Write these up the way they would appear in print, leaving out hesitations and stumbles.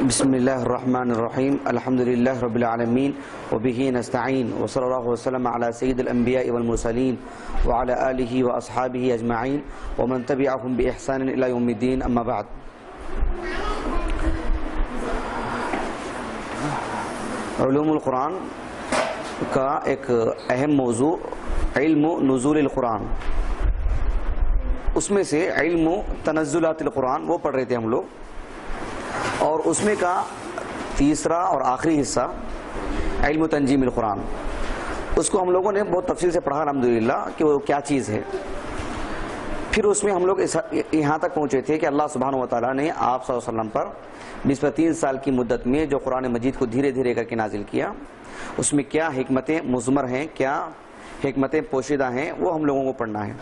بسم اللہ الرحمن الرحیم الحمدللہ رب العالمین وبہ نستعین وصلی اللہ وسلم علی سید الانبیاء والمرسلین وعلی آلہ واصحابہ اجمعین ومن تبعہم باحسان الی یوم الدین اما بعد. علوم القرآن کا ایک اہم موضوع علم نزول القرآن، اس میں سے علم تنزلات القرآن وہ پڑھ رہے تھے ہم لوگ، اور اس میں کا تیسرا اور آخری حصہ علم تنجیم القرآن، اس کو ہم لوگوں نے بہت تفصیل سے پڑھا الحمدللہ کہ وہ کیا چیز ہے. پھر اس میں ہم لوگ یہاں تک پہنچے تھے کہ اللہ سبحانہ وتعالیٰ نے آپ صلی اللہ علیہ وسلم پر نسبت 3 سال کی مدت میں جو قرآن مجید کو دھیرے دھیرے کر کے نازل کیا، اس میں کیا حکمتیں مضمر ہیں، کیا حکمتیں پوشیدہ ہیں، وہ ہم لوگوں کو پڑھنا ہے.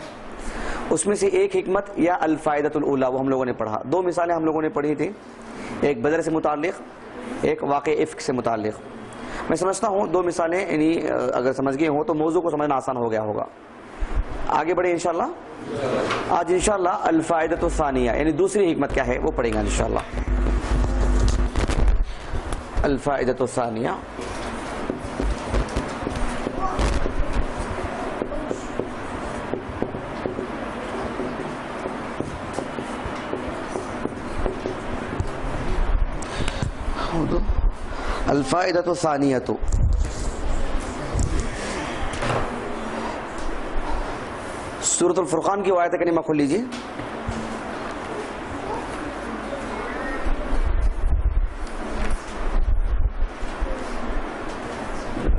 اس میں سے ایک حکمت یا الفائدۃ الاولیٰ وہ ہم لوگوں نے پڑھا. 2 مثالیں ہم لوگوں نے پڑھی تھی، ایک بدر سے متعلق، ایک واقع افک سے متعلق. میں سمجھتا ہوں 2 مثالیں یعنی اگر سمجھ گئے ہوں تو موضوع کو سمجھنا آسان ہو گیا ہوگا. آگے بڑھیں انشاءاللہ. آج انشاءاللہ الفائدۃ الثانیہ یعنی دوسری حکمت کیا ہے وہ پڑھیں گے انشاءاللہ. الفائدۃ الثانیہ الفائدۃ الثانیہ سورۃ الفرقان کی آیت کریمہ کھول لیجیے.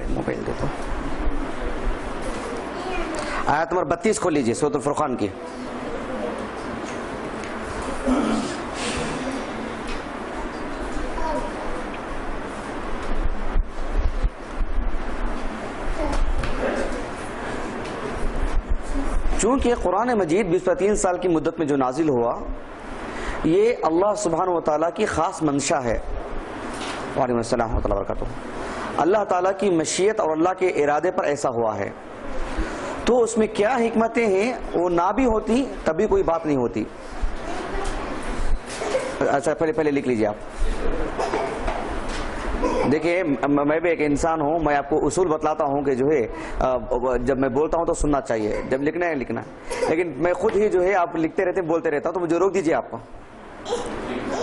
موبائل دے تو آیت نمبر 32 کھول لیجیے سورۃ الفرقان کی. چونکہ قرآن مجید 23 سال کی مدت میں جو نازل ہوا یہ اللہ سبحانہ وتعالیٰ کی خاص منشا ہے. وعلیکم السلام ورحمۃ اللہ وبرکاتہ. اللہ تعالیٰ کی مشیت اور اللہ کے ارادے پر ایسا ہوا ہے. تو اس میں کیا حکمتیں ہیں وہ نہ بھی ہوتی تب بھی کوئی بات نہیں ہوتی. اچھا پہلے لکھ لیجیے آپ. دیکھیں میں بھی ایک انسان ہوں، میں آپ کو اصول بتلاتا ہوں کہ جو ہے جب میں بولتا ہوں تو سننا چاہیے، جب لکھنا ہے لکھنا ہے، لیکن میں خود ہی جو ہے آپ لکھتے رہتے ہیں بولتے رہتا ہوں تو مجھے روک دیجیے.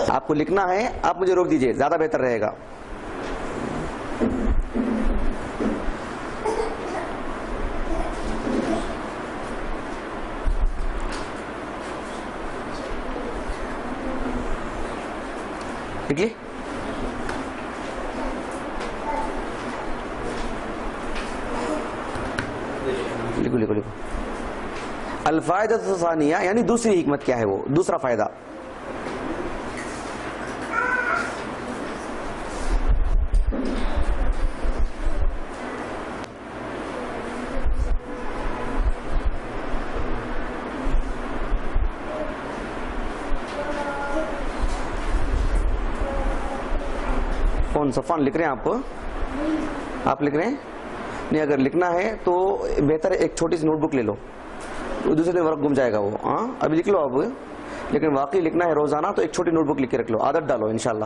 آپ کو لکھنا ہے، آپ مجھے روک دیجیے، زیادہ بہتر رہے گا. لکھ لی؟ لکھو. الفائدۃ الثانیہ یعنی دوسری حکمت کیا ہے، وہ دوسرا فائدہ. کون صفان لکھ رہے ہیں آپ لکھ رہے ہیں؟ نہیں، اگر لکھنا ہے تو بہتر ہے ایک چھوٹی سی نوٹ بک لے لو، دوسرے دن ورق گم جائے گا وہ. ابھی لکھ لو اب، لیکن واقعی لکھنا ہے روزانہ تو ایک چھوٹی نوٹ بک لکھ کے رکھ لو، عادت ڈالو انشاءاللہ.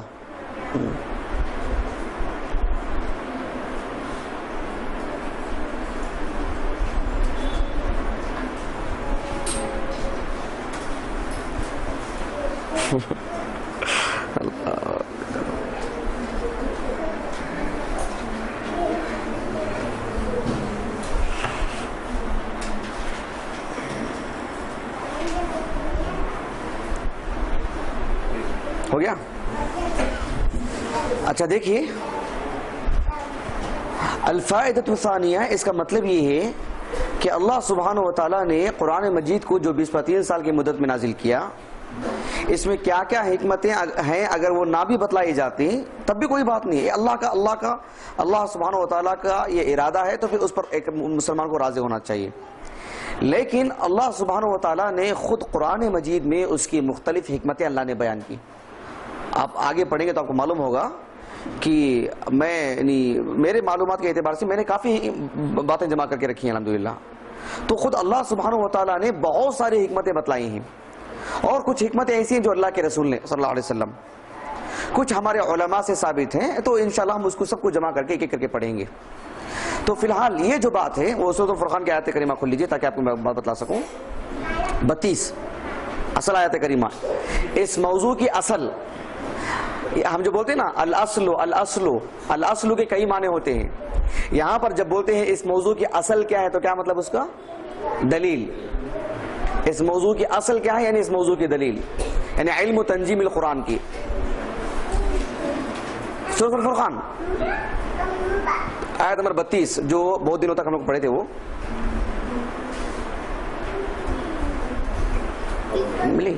ہو گیا؟ اچھا دیکھیے، الفائدۃ الثانیہ اس کا مطلب یہ ہے کہ اللہ سبحانہ وتعالیٰ نے قرآن مجید کو جو 23 سال کی مدت میں نازل کیا، اس میں کیا کیا حکمتیں ہیں اگر وہ نہ بھی بتلائی جاتی تب بھی کوئی بات نہیں ہے. اللہ سبحانہ وتعالیٰ کا یہ ارادہ ہے تو پھر اس پر ایک مسلمان کو راضی ہونا چاہیے. لیکن اللہ سبحانہ وتعالیٰ نے خود قرآن مجید میں اس کی مختلف حکمتیں اللہ نے بیان کی. آپ آگے پڑھیں گے تو آپ کو معلوم ہوگا کہ میرے معلومات کے اعتبار سے میں نے کافی باتیں جمع کر کے رکھی ہیں الحمدللہ. تو خود اللہ سبحانہ وتعالیٰ نے بہت ساری حکمتیں بتلائی ہیں، اور کچھ حکمتیں ایسی ہیں جو اللہ کے رسول نے صلی اللہ علیہ وسلم کچھ ہمارے علماء سے ثابت ہیں، تو انشاءاللہ ہم اس کو سب کو جمع کر کے ایک ایک کر کے پڑھیں گے۔ تو فی الحال یہ جو بات ہے وہ سورۃ الفرقان کی آیت کریمہ کھول لیجئے تاکہ آپ کو میں بات بتلا سکوں۔ 32 اصل آیت کریمہ، اس موضوع کی اصل، ہم جو بولتے ہیں نا الاصل الاصل، الاصل کے کئی معنی ہوتے ہیں، یہاں پر جب بولتے ہیں اس موضوع کی اصل کیا ہے تو کیا مطلب اس کا؟ دلیل۔ اس موضوع کی اصل کیا ہے؟ یعنی اس موضوع کی دلیل، یعنی علم تنظیم القرآن کی۔ سورۃ الفرقان آیت نمبر 32 جو بہت دنوں تک ہم لوگ پڑھے تھے، وہ ملی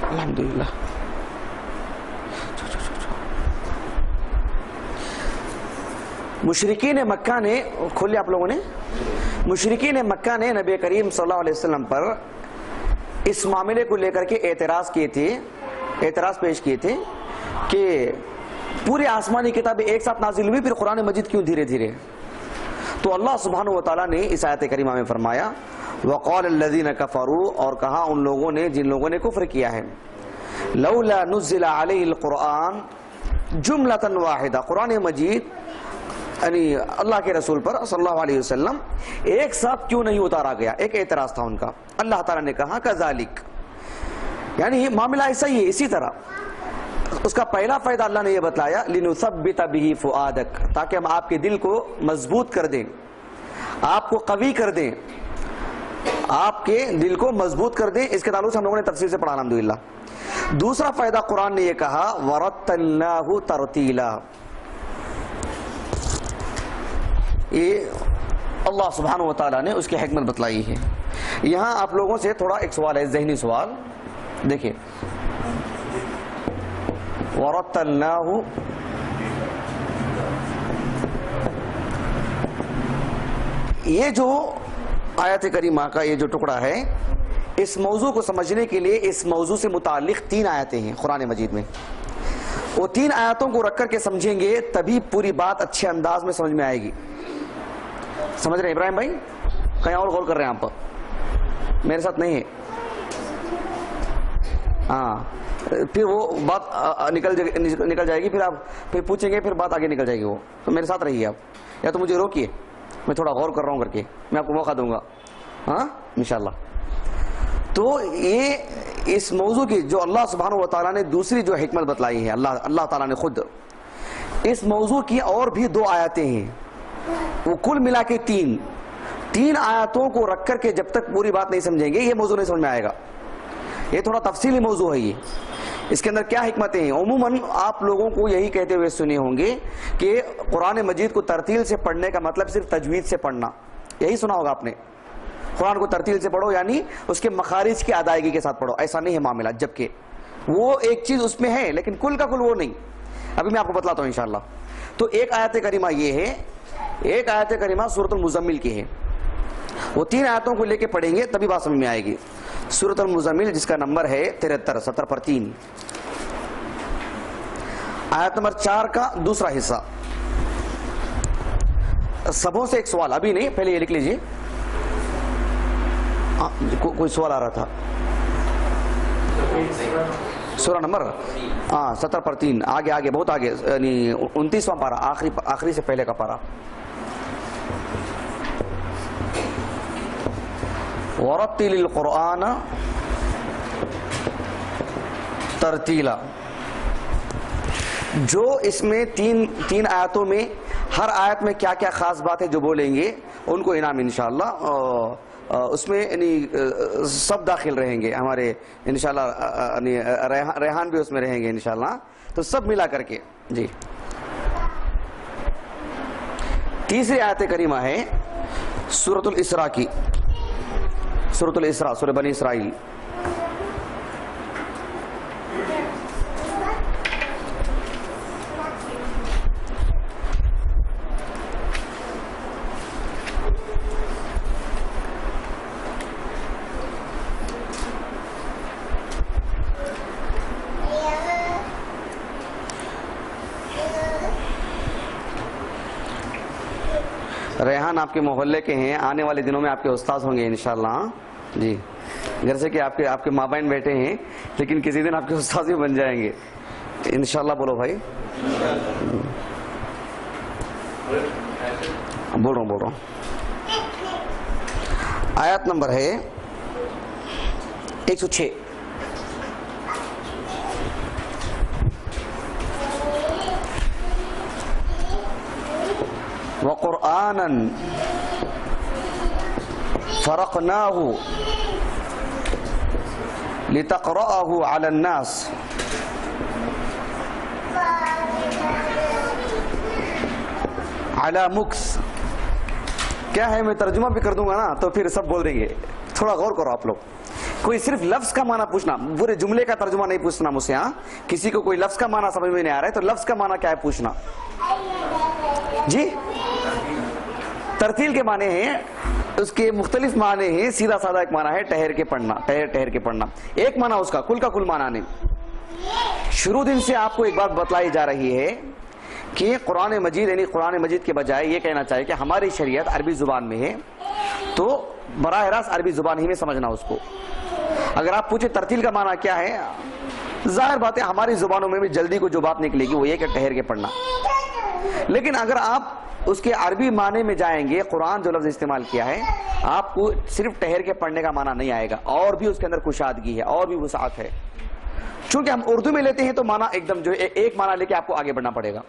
الحمدللہ۔ مشرکین مکہ نے، کھولے آپ لوگوں نے، مشرکین مکہ نے نبی کریم صلی اللہ علیہ وسلم پر اس معاملے کو لے کر کے اعتراض پیش کیے تھے کہ پوری آسمانی کتابیں ایک ساتھ نازل ہوئی، پھر قرآن مجید کیوں دھیرے دھیرے؟ تو اللہ سبحانہ و تعالیٰ نے اس آیت کریمہ میں فرمایا وَقَالَ الَّذِينَ كَفَرُوا، اور کہا ان لوگوں نے جن لوگوں نے کفر کیا ہے، لَوْلَا نُزِّلَ عَلَيْهِ الْقُرْآنُ جُمْلَةً وَاحِدَةً، قرآن مجید یعنی اللہ کے رسول پر صلی اللہ علیہ وسلم ایک ساتھ کیوں نہیں اتارا گیا؟ ایک اعتراض تھا ان کا۔ اللہ تعالیٰ نے کہا کذالک، یعنی معاملہ ایسا ہی ہے، اسی طرح۔ اس کا پہلا فائدہ اللہ نے یہ بتلایا لِنُثَبِّتَ بِهِ فُؤَادَكَ، تاکہ ہم آپ کے دل کو مضبوط کر دیں، آپ کو قوی کر دیں، آپ کے دل کو مضبوط کر دیں۔ اس کے تعلق سے ہم لوگوں نے تفصیل سے پڑھا الحمدللہ۔ دوسرا فائدہ قرآن نے یہ کہا وَرَتَّلْنَاهُ تَرْتِيلًا، یہ اللہ سبحانہ و تعالیٰ نے اس کی حکمت بتلائی ہے۔ یہاں آپ لوگوں سے تھوڑا ایک سوال ہے، ذہنی سوال، دیکھیں وَرَتَّلْنَاهُ، یہ جو آیت کریمہ کا یہ جو ٹکڑا ہے، اس موضوع کو سمجھنے کے لیے اس موضوع سے متعلق 3 آیتیں ہیں قرآن مجید میں۔ وہ 3 آیتوں کو رکھ کر کے سمجھیں گے تبھی پوری بات اچھے انداز میں سمجھ میں آئے گی۔ سمجھ رہے ہیں ابراہیم بھائی؟ کہیں اور غور کر رہے ہیں آپ پر، میرے ساتھ نہیں ہے؟ ہاں، پھر وہ بات نکل جائے گی، پھر آپ پھر پوچھیں گے، پھر بات آگے نکل جائے گی۔ وہ تو میرے ساتھ رہیے آپ، یا تو مجھے روکیے، میں تھوڑا غور کر رہا ہوں کر کے، میں آپ کو موقع دوں گا ہاں انشاءاللہ۔ تو یہ اس موضوع کی جو اللہ سبحانہ و تعالیٰ نے دوسری جو حکمت بتلائی ہے، اللہ تعالیٰ نے خود، اس موضوع کی اور بھی 2 آیتیں ہیں، وہ کل ملا کے 3 آیتوں کو رکھ کر کے جب تک پوری بات نہیں سمجھیں گے یہ موضوع نہیں سمجھ میں آئے گا۔ یہ تھوڑا تفصیلی موضوع ہے، یہ اس کے اندر کیا حکمتیں ہیں۔ عموماً آپ لوگوں کو یہی کہتے ہوئے سنے ہوں گے کہ قرآن مجید کو ترتیل سے پڑھنے کا مطلب صرف تجوید سے پڑھنا، یہی سنا ہوگا آپ نے، قرآن کو ترتیل سے پڑھو یعنی اس کے مخارج کی ادائیگی کے ساتھ پڑھو۔ ایسا نہیں ہے معاملہ، جبکہ وہ ایک چیز اس میں ہے لیکن کل کا کل وہ نہیں۔ ابھی میں آپ کو بتلاتا ہوں انشاءاللہ۔ تو ایک آیت کریمہ یہ ہے، ایک آیت کریمہ سورۃ المزمل کی ہے، وہ 3 آیتوں کو لے کے پڑھیں گے تبھی بات سمجھ میں آئے گی۔ سورۃ المزمل جس کا نمبر ہے 73، 70 پر 3، آیت نمبر 4 کا دوسرا حصہ۔ سبوں سے ایک سوال، ابھی نہیں، پہلے یہ لکھ لیجئے۔ کوئی سوال آ رہا تھا؟ سورہ نمبر 70 پر 3، آگے بہت آگے، یعنی 29واں پارہ، آخری سے پہلے کا پارہ۔ وَرَتِّلِ الْقُرْآنَ تَرْتِيلًا، جو اس میں تین آیتوں میں ہر آیت میں کیا کیا خاص بات ہے جو بولیں گے ان کو انعام انشاءاللہ، اس میں یعنی سب داخل رہیں گے ہمارے انشاءاللہ، ریحان بھی اس میں رہیں گے انشاءاللہ، تو سب ملا کر کے جی۔ تیسری آیت کریمہ ہے سورۃ الاسراء کی، سورۃ الاسراء، سورہ بنی اسرائیل۔ ریحان آپ کے محلے کے ہیں، آنے والے دنوں میں آپ کے استاذ ہوں گے انشاءاللہ۔ جی گھر سے کہ آپ کے ماں بہن بیٹھے ہیں لیکن کسی دن آپ کے استاد بھی بن جائیں گے انشاءاللہ. بولو بھائی. بول رہا ہوں. آیت نمبر ہے 106. وَقُرْآنًا فَرَقْنَاهُ لِتَقْرَأَهُ عَلَى النَّاسِ عَلَى مُكْثٍ. کیا ہے میں ترجمہ بھی کر دوں گا نا تو پھر سب بول دیں گے. تھوڑا غور کرو آپ لوگ. کوئی صرف لفظ کا معنی پوچھنا, پورے جملے کا ترجمہ نہیں پوچھنا مجھ سے. ہاں کسی کو کوئی لفظ کا معنی سمجھ میں نہیں آ رہا ہے تو لفظ کا معنی کیا ہے پوچھنا. جی ترتیل کے معنی ہیں, اس کے مختلف معنی ہیں. سیدھا سادہ ایک معنی ہے ٹہر کے پڑھنا, ٹہر کے پڑھنا. ایک معنی اس کا کل معنی نہیں. شروع دن سے آپ کو ایک بات بتلائی جا رہی ہے کہ قرآن مجید یعنی قرآن مجید کے بجائے یہ کہنا چاہیے کہ ہماری شریعت عربی زبان میں ہے تو براہ راست عربی زبان ہی میں سمجھنا اس کو. اگر آپ پوچھیں ترتیل کا معنی کیا ہے, ظاہر بات ہے ہماری زبانوں میں بھی جلدی کو جو بات نکلے گی وہ یہ کہ ٹہر کے پڑھنا. لیکن اگر آپ اس کے عربی معنی میں جائیں گے, قرآن جو لفظ استعمال کیا ہے آپ کو صرف ٹہر کے پڑھنے کا معنی نہیں آئے گا, اور بھی اس کے اندر کشادگی ہے, اور بھی وسعت ہے. چونکہ ہم اردو میں لیتے ہیں تو معنی ایک دم جو ایک معنی لے کے آپ کو آگے بڑھنا پڑے گا,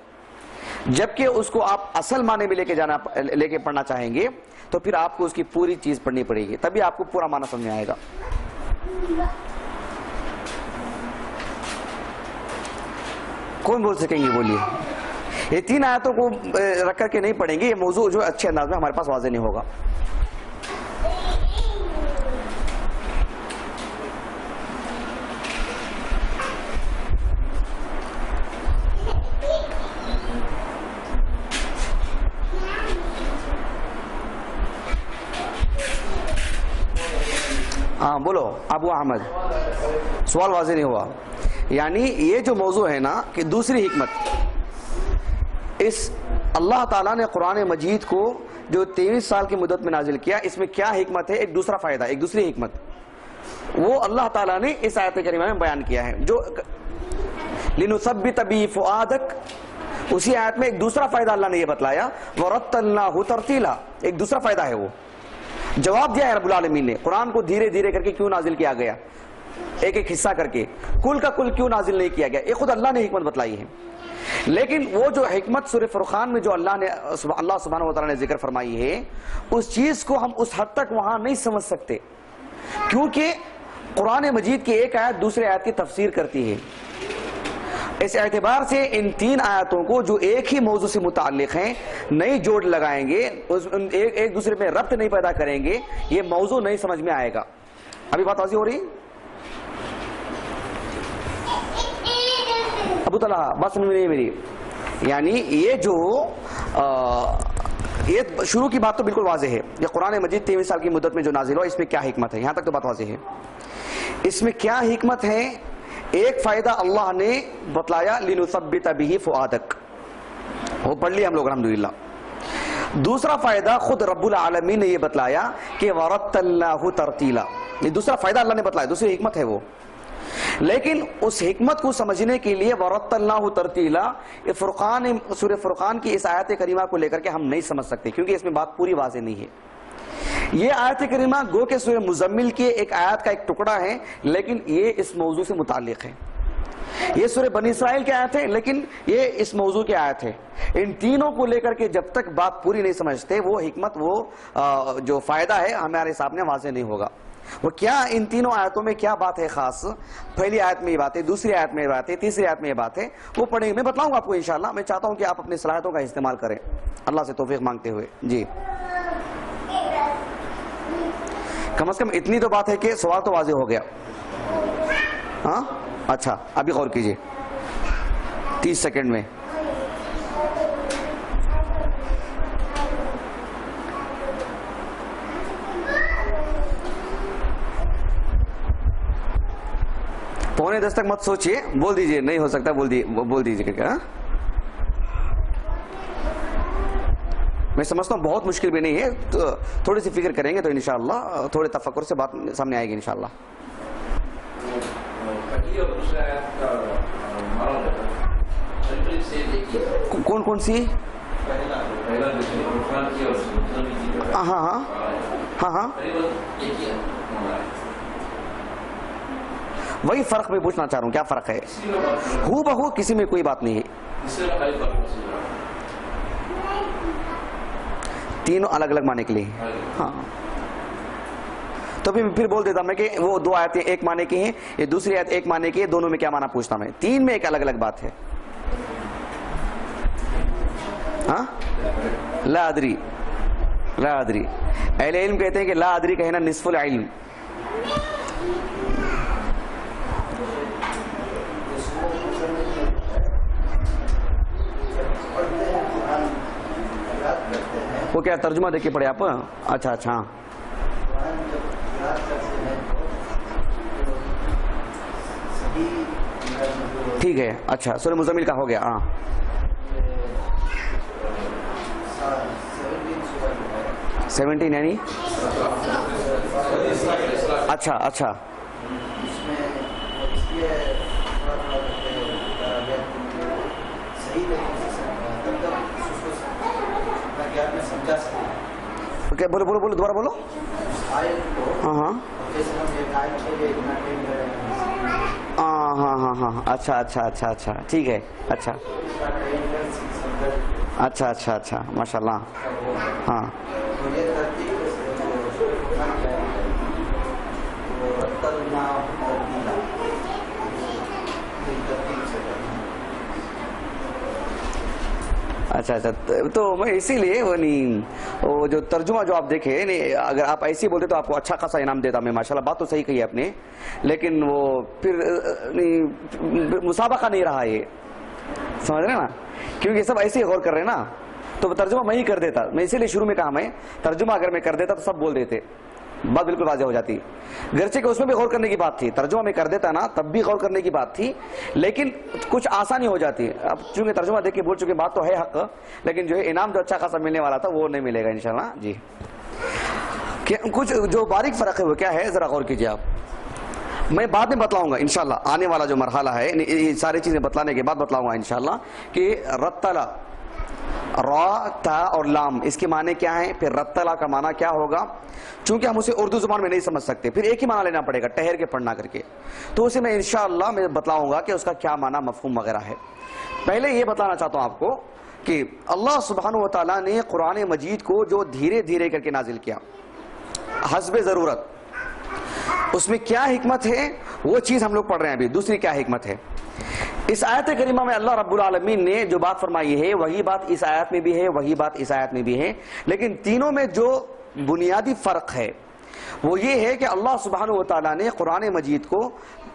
جبکہ اس کو آپ اصل معنی میں لے کے پڑھنا چاہیں گے تو پھر آپ کو اس کی پوری چیز پڑھنی پڑے گی, تبھی آپ کو پورا معنی سمجھ میں آئے گا. کون بول سکیں گے بولیے. یہ 3 آیتوں کو رکھ کر کے نہیں پڑھیں گے, یہ موضوع جو اچھے انداز میں ہمارے پاس واضح نہیں ہوگا. ہاں بولو ابو احمد, سوال واضح نہیں ہوا. یعنی یہ جو موضوع ہے نا کہ دوسری حکمت, اس اللہ تعالیٰ نے قرآن مجید کو جو 23 سال کی مدت میں نازل کیا, اس میں کیا حکمت ہے, ایک دوسرا فائدہ, ایک دوسری حکمت وہ اللہ تعالیٰ نے اس آیت کریمہ میں بیان کیا ہے. جو لِنُثَبِّتَ بِهِ فُؤَادَكَ, اسی آیت میں ایک دوسرا فائدہ اللہ نے یہ بتلایا, وَرَتَّلْنَاهُ تَرْتِيلًا, ایک دوسرا فائدہ ہے. وہ جواب دیا ہے رب العالمین نے, قرآن کو دھیرے دھیرے کر کے کیوں نازل کیا گیا, ایک ایک حصہ کر کے, کل کا کل کیوں نازل نہیں کیا گیا, یہ خود اللہ نے حکمت بتلائی ہے. لیکن وہ جو حکمت سورہ فرقان میں جو اللہ سبحانہ وتعالی نے ذکر فرمائی ہے, اس چیز کو ہم اس حد تک وہاں نہیں سمجھ سکتے, کیونکہ قرآن مجید کی ایک آیت دوسرے آیت کی تفسیر کرتی ہے. اس اعتبار سے ان 3 آیتوں کو جو ایک ہی موضوع سے متعلق ہیں نہیں جوڑ لگائیں گے, ایک دوسرے میں ربط نہیں پیدا کریں گے, یہ موضوع نہیں سمجھ میں آئے گا. ابھی بات واضح ہو رہی ابو طلحہ, بات سمجھ میں نہیں میری. یعنی یہ جو یہ شروع کی بات تو بالکل واضح ہے, یہ قرآن مجید 23 سال کی مدت میں جو نازل ہوا اس میں کیا حکمت ہے, یہاں تک تو بات واضح ہے. اس میں کیا حکمت ہے, ایک فائدہ اللہ نے بتلایا, لِنُثَبِّتَ بِهِ فُؤَادَكَ, وہ پڑھ لی ہم لوگ الحمدللہ. دوسرا فائدہ خود رب العالمین نے یہ بتلایا کہ وَرَتَّلْنَاهُ تَرْتِيلًا, یہ دوسرا فائدہ اللہ نے بتلایا, دوسری حکمت ہے وہ. لیکن اس حکمت کو سمجھنے کے لیے وَرَتَّلْنَاهُ تَرْتِيلًا سورہ فرقان کی اس آیت کریمہ کو لے کر کے ہم نہیں سمجھ سکتے, کیونکہ اس میں بات پوری واضح نہیں ہے. یہ آیت کریمہ گو کہ سورہ مزمل کی ایک آیت کا ایک ٹکڑا ہے, لیکن یہ اس موضوع سے متعلق ہے. یہ سورہ بنی اسرائیل کی آیت ہے, لیکن یہ اس موضوع کی آیت ہے. ان تینوں کو لے کر کے جب تک بات پوری نہیں سمجھتے, وہ حکمت, وہ جو فائدہ ہے ہمارے سامنے واضح نہیں ہوگا. وہ کیا ان تینوں آیتوں میں کیا بات ہے خاص, پہلی آیت میں یہ بات ہے, دوسری آیت میں یہ بات ہے, تیسری آیت میں یہ بات ہے, وہ پڑھیں گے. میں بتلاؤں گا آپ کو انشاءاللہ. میں چاہتا ہوں کہ آپ اپنی صلاحیتوں کا استعمال کریں, اللہ سے توفیق مانگتے ہوئے. جی کم از کم اتنی تو بات ہے کہ سوال تو واضح ہو گیا. ہاں اچھا, ابھی غور کیجئے 30 سیکنڈ میں. پونے 10 تک مت سوچئے, بول دیجئے, نہیں ہو سکتا بول دیجئے. میں سمجھتا ہوں بہت مشکل بھی نہیں ہے، تو تھوڑی سی فکر کریں گے تو انشاءاللہ تھوڑے تفکر سے بات سامنے آئے گی انشاءاللہ۔ کون کون سی؟ ہاں ہاں ہاں ہاں ہاں، وہی فرق میں پوچھنا چاہ رہا ہوں، کیا فرق ہے؟ ہو بہو کسی میں کوئی بات نہیں ہے، تینوں الگ الگ معنی کے لیے۔ ہاں تو پھر بول دیتا میں کہ وہ دو آیتیں ایک معنی کی ہیں، یہ دوسری آیت ایک معنی کی ہے، دونوں میں کیا معنی پوچھتا میں، تین میں ایک الگ الگ بات ہے۔ ہاں لا ادری، لا ادری، اہل علم کہتے ہیں کہ لا ادری کہنا نصف العلم۔ وہ کیا ترجمہ دیکھ کے پڑھے آپ؟ اچھا اچھا، ٹھیک ہے، اچھا سورہ مزمل کا ہو گیا۔ ہاں 17 یعنی اچھا اچھا، بولو بولو بولو، دوبارہ بولو۔ ہاں ہاں ہاں ہاں ہاں، اچھا اچھا اچھا اچھا، ٹھیک ہے، اچھا اچھا اچھا اچھا، ماشاء اللہ۔ ہاں اچھا اچھا، تو میں اسی لیے وہ جو ترجمہ جو آپ دیکھے، اگر آپ ایسی بولتے تو آپ کو اچھا خاصا انعام دیتا میں، ماشاءاللہ بات تو صحیح کہی آپ نے، لیکن وہ پھر مسابقہ نہیں رہا یہ، سمجھ رہے نا، کیونکہ سب ایسے ہی غور کر رہے ہیں نا، تو ترجمہ میں ہی کر دیتا، میں اسی لیے شروع میں کہا میں ترجمہ اگر میں کر دیتا تو سب بول دیتے، بات بالکل واضح ہو جاتی، گرچہ کہ اس میں بھی غور کرنے کی بات تھی، ترجمہ میں کر دیتا نا تب بھی غور کرنے کی بات تھی، لیکن کچھ آسانی ہو جاتی۔ اب چونکہ ترجمہ دیکھ کے بول چکے، بات تو ہے حق، لیکن جو ہے انعام جو اچھا خاصا ملنے والا تھا وہ نہیں ملے گا انشاءاللہ۔ جی کچھ جو باریک فرق ہے وہ کیا ہے، ذرا غور کیجیے آپ، میں بعد میں بتلاؤں گا انشاءاللہ، آنے والا جو مرحلہ ہے یہ ساری چیزیں بتلانے کے بعد بتلاؤں گا انشاءاللہ کہ رتلا، را تا اور لام اس کے معنی کیا ہیں، پھر رتلا کا معنی کیا ہوگا، چونکہ ہم اسے اردو زبان میں نہیں سمجھ سکتے، پھر ایک ہی معنی لینا پڑے گا ٹھہر کے پڑھنا کر کے، تو اسے میں انشاءاللہ میں بتلاؤں گا کہ اس کا کیا معنی مفہوم وغیرہ ہے۔ پہلے یہ بتانا چاہتا ہوں آپ کو کہ اللہ سبحانہ و تعالیٰ نے قرآن مجید کو جو دھیرے دھیرے کر کے نازل کیا حسب ضرورت، اس میں کیا حکمت ہے وہ چیز ہم لوگ پڑھ رہے ہیں ابھی، دوسری کیا حکمت ہے۔ اس آیت کریمہ میں اللہ رب العالمین نے جو بات فرمائی ہے وہی بات اس آیت میں بھی ہے، وہی بات اس آیت میں بھی ہے، لیکن تینوں میں جو بنیادی فرق ہے وہ یہ ہے کہ اللہ سبحانہ و تعالیٰ نے قرآن مجید کو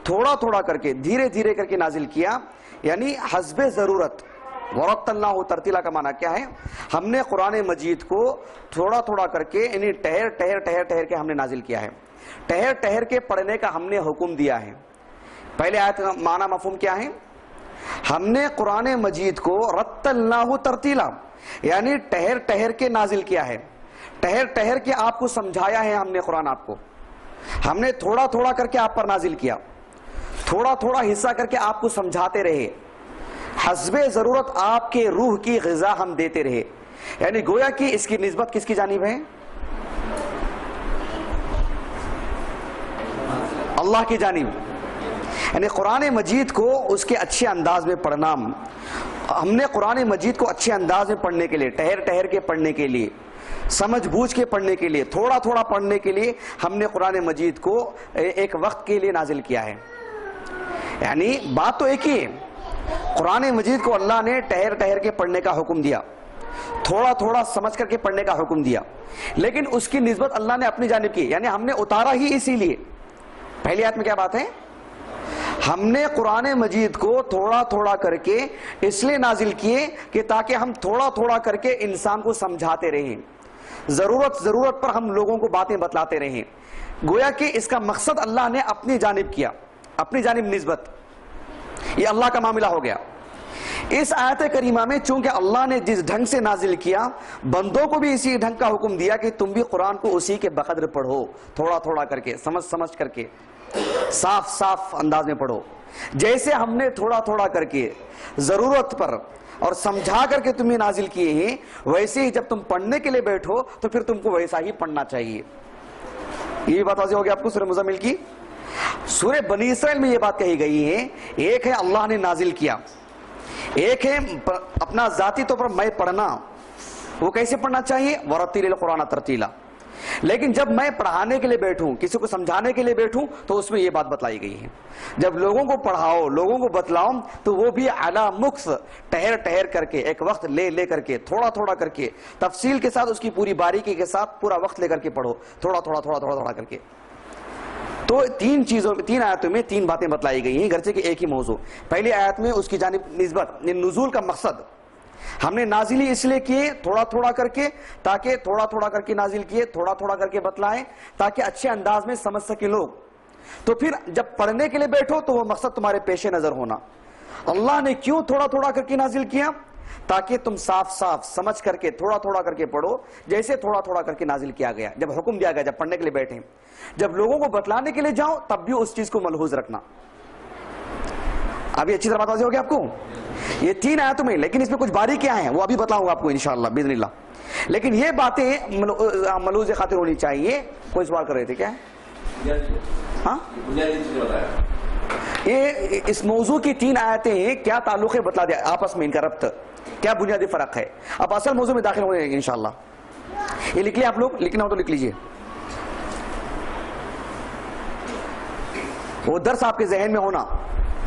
تھوڑا تھوڑا کر کے دھیرے دھیرے کر کے نازل کیا، یعنی حسب ضرورت۔ ورتلناہ ترتیلا کا معنی کیا ہے، ہم نے قرآن مجید کو تھوڑا تھوڑا کر کے یعنی ٹہر ٹہر ٹہر ٹہر کے ہم نے نازل کیا ہے، ٹہر ٹہر کے پڑھنے کا ہم نے حکم دیا ہے۔ پہلے آیت کا معنی مفہوم کیا ہے، ہم نے قرآن مجید کو رتلناہ ترتیلا یعنی ٹہر ٹہر کے نازل کیا ہے، ٹہر ٹہر کے آپ کو سمجھایا ہے ہم نے قرآن، آپ کو ہم نے تھوڑا تھوڑا کر کے آپ پر نازل کیا، تھوڑا تھوڑا حصہ کر کے آپ کو سمجھاتے رہے، حسب ضرورت آپ کے روح کی غذا ہم دیتے رہے، یعنی گویا کہ اس کی نسبت کس کی جانب ہے، اللہ کی جانب، یعنی قرآن مجید کو اس کے اچھے انداز میں پڑھنا، ہم نے قرآن مجید کو اچھے انداز میں پڑھنے کے لیے، ٹہر ٹہر کے پڑھنے کے لیے، سمجھ بوجھ کے پڑھنے کے لیے، تھوڑا تھوڑا پڑھنے کے لیے ہم نے قرآن مجید کو ایک وقت کے لیے نازل کیا ہے، یعنی بات تو ایک ہی ہے، قرآن مجید کو اللہ نے ٹہر ٹہر کے پڑھنے کا حکم دیا، تھوڑا تھوڑا سمجھ کر کے پڑھنے کا حکم دیا، لیکن اس کی نسبت اللہ نے اپنی جانب کی، یعنی ہم نے اتارا ہی اسی لیے۔ پہلی آیت میں کیا بات ہے، ہم نے قرآن مجید کو تھوڑا تھوڑا کر کے اس لیے نازل کیے کہ تاکہ ہم تھوڑا تھوڑا کر کے انسان کو سمجھاتے رہیں، ضرورت پر ہم لوگوں کو باتیں بتلاتے رہیں، گویا کہ اس کا مقصد اللہ نے اپنی جانب کیا، اپنی جانب نسبت، یہ اللہ کا معاملہ ہو گیا۔ اس آیت کریمہ میں چونکہ اللہ نے جس ڈھنگ سے نازل کیا بندوں کو بھی اسی ڈھنگ کا حکم دیا کہ تم بھی قرآن کو اسی کے بقدر پڑھو، تھوڑا تھوڑا کر کے، سمجھ سمجھ کر کے، صاف صاف انداز میں پڑھو، جیسے ہم نے تھوڑا تھوڑا کر کے ضرورت پر اور سمجھا کر کے تمہیں نازل کیے ہیں، ویسے ہی جب تم پڑھنے کے لیے بیٹھو تو پھر تم کو ویسا ہی پڑھنا چاہیے۔ یہ بات واضح ہوگی آپ کو سورہ مزمل کی؟ سورہ بنی اسرائیل میں یہ بات کہی گئی ہے، ایک ہے اللہ نے نازل کیا، ایک ہے اپنا ذاتی طور پر میں پڑھنا، وہ کیسے پڑھنا چاہیے؟ وَرَتِّلِ الْقُرْآنَ تَرْتِيلًا۔ لیکن جب میں پڑھانے کے لیے بیٹھوں، کسی کو سمجھانے کے لیے بیٹھوں، تو اس میں یہ بات بتلائی گئی ہے، جب لوگوں کو پڑھاؤ، لوگوں کو بتلاؤ، تو وہ بھی علی مکث، ٹہر ٹہر کر کے، ایک وقت لے کر کے، تھوڑا تھوڑا کر کے، تفصیل کے ساتھ، اس کی پوری باریکی کے ساتھ پورا وقت لے کر کے پڑھو، تھوڑا تھوڑا تھوڑا تھوڑا تھوڑا کر کے۔ تو تین آیتوں میں تین باتیں بتلائی گئی ہیں، گرچہ کہ ایک ہی موضوع۔ پہلی آیت میں اس کی جانب نسبت، نزول کا مقصد، ہم نے نازلی اس لیے کیے تھوڑا تھوڑا کر کے، تاکہ تھوڑا تھوڑا کر کے نازل کیے، تھوڑا تھوڑا کر کے بتلائیں، تاکہ اچھے انداز میں سمجھ سکے لوگ۔ تو پھر جب پڑھنے کے لیے بیٹھو تو وہ مقصد تمہارے پیش نظر ہونا۔ اللہ نے کیوں تھوڑا تھوڑا کر کے نازل کیا؟ تاکہ تم صاف صاف سمجھ کر کے تھوڑا تھوڑا کر کے پڑھو، جیسے تھوڑا تھوڑا کر کے نازل کیا گیا، جب حکم دیا گیا، جب پڑھنے کے لیے بیٹھیں، جب لوگوں کو بتلانے کے لیے جاؤ تب بھی اس چیز کو ملحوظ رکھنا۔ ابھی اچھی طرح بات واضح ہوگی آپ کو؟ یہ تین آیتوں میں، لیکن اس میں کچھ باریکیاں ہیں، وہ ابھی بتلاؤں گا آپ کو انشاءاللہ باذن اللہ۔ لیکن یہ باتیں ملحوظ خاطر ہونی چاہیے۔ کوئی سوال کر رہے تھے کیا؟ ہاں، یہ اس موضوع کی تین آیتیں ہیں، کیا تعلق ہے بتلا دیا آپس میں، ان کا ربط کیا، بنیادی فرق ہے۔ اب اصل موضوع میں داخل ہونے انشاءاللہ۔ یہ لکھ لیں آپ لوگ، لکھنا ہو تو لکھ لیجئے۔ وہ درس آپ کے ذہن میں ہونا،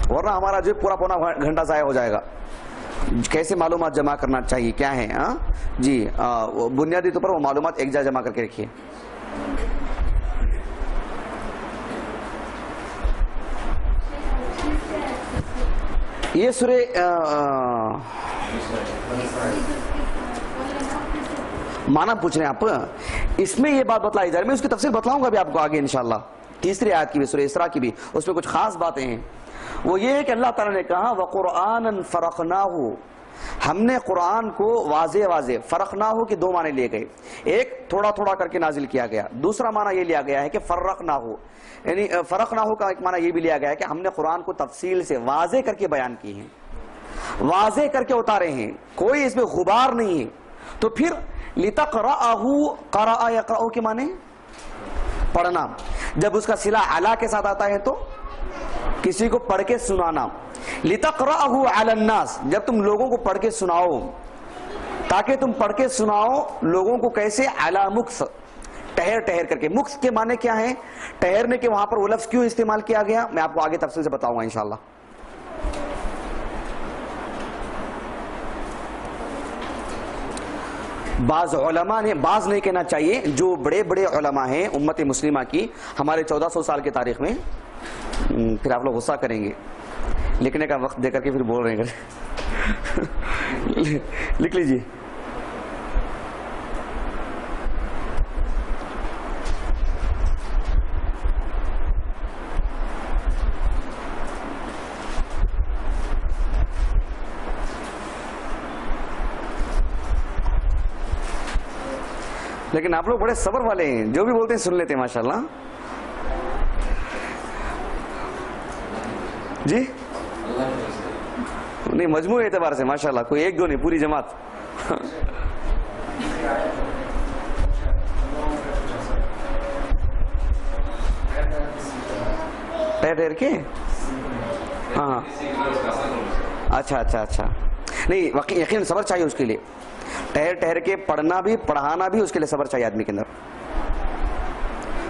ورنہ ہمارا جو پورا پونا گھنٹہ ضائع ہو جائے گا۔ کیسے معلومات جمع کرنا چاہیے، کیا ہے، جی بنیادی طور پر وہ معلومات ایک جگہ جمع کر کے رکھیے۔ یہ سورہ معنی پوچھ رہے ہیں آپ، اس میں یہ بات بتلائی جا رہی ہے، میں اس کی تفصیل بتلاؤں گا ابھی آپ کو آگے انشاءاللہ۔ تیسری آیت کی بھی، سورہ اسراء کی بھی، اس میں کچھ خاص باتیں ہیں۔ وہ یہ ہے کہ اللہ تعالیٰ نے کہا وَقُرْآنًا فَرَقْنَاهُ، ہم نے قرآن کو واضح واضح، فرقناہو کے دو معنی لیے گئے، ایک تھوڑا تھوڑا کر کے نازل کیا گیا، دوسرا معنی یہ لیا گیا ہے کہ فرقناہو، یعنی فرقناہو کا ایک معنی یہ بھی لیا گیا ہے کہ ہم نے قرآن کو تفصیل سے واضح کر کے بیان کی ہیں، واضح کر کے اتارے ہیں، کوئی اس میں غبار نہیں ہے۔ تو پھر لِتَقْرَأَهُ، قَرَأَ يَقْرَأُ کے معنی پڑھنا، جب اس کا صلہ علی کے ساتھ آتا ہے تو کسی کو پڑھ کے سنانا۔ لِتَقْرَأَهُ عَلَى النَّاسِ، جب تم لوگوں کو پڑھ کے سناؤ، تاکہ تم پڑھ کے سناؤ لوگوں کو کیسے، عَلَى مُکْث، ٹہر ٹہر کر کے۔ مکث کے معنی کیا ہے؟ ٹہرنے کے، وہاں پر وہ لفظ کیوں استعمال کیا گیا میں آپ کو آگے تفصیل سے بتاؤں گا انشاءاللہ۔ بعض علماء نے، بعض نہیں کہنا چاہیے، جو بڑے بڑے علماء ہیں امت مسلمہ کی، ہمارے 1400 سال کی تاریخ میں، پھر آپ لوگ غصہ کریں گے، لکھنے کا وقت دے کر کے پھر بول رہے ہیں، لکھ لیجیے۔ لیکن آپ لوگ بڑے صبر والے ہیں، جو بھی بولتے ہیں سن لیتے ہیں ماشاءاللہ۔ جی نہیں، مجموعی اعتبار سے ماشاءاللہ، کوئی ایک دو نہیں، پوری جماعت۔ ٹھہر کے، ہاں اچھا اچھا اچھا، نہیں یقین صبر چاہیے اس کے لیے، ٹہر ٹہر کے پڑھنا بھی، پڑھانا بھی، اس کے لیے صبر چاہیے آدمی کے اندر،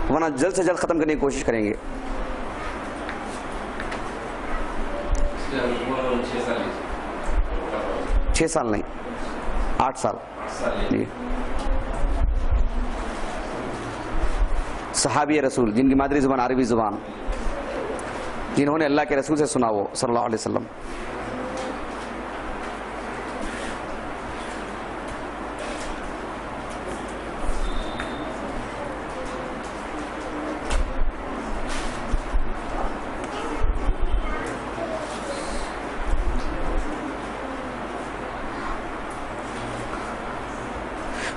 ورنہ جلد سے جلد ختم کرنے کی کوشش کریں گے۔ 6 سال نہیں، 8 سال جی۔ صحابی رسول جن کی مادری زبان عربی زبان، جنہوں نے اللہ کے رسول سے سنا، وہ صلی اللہ علیہ وسلم۔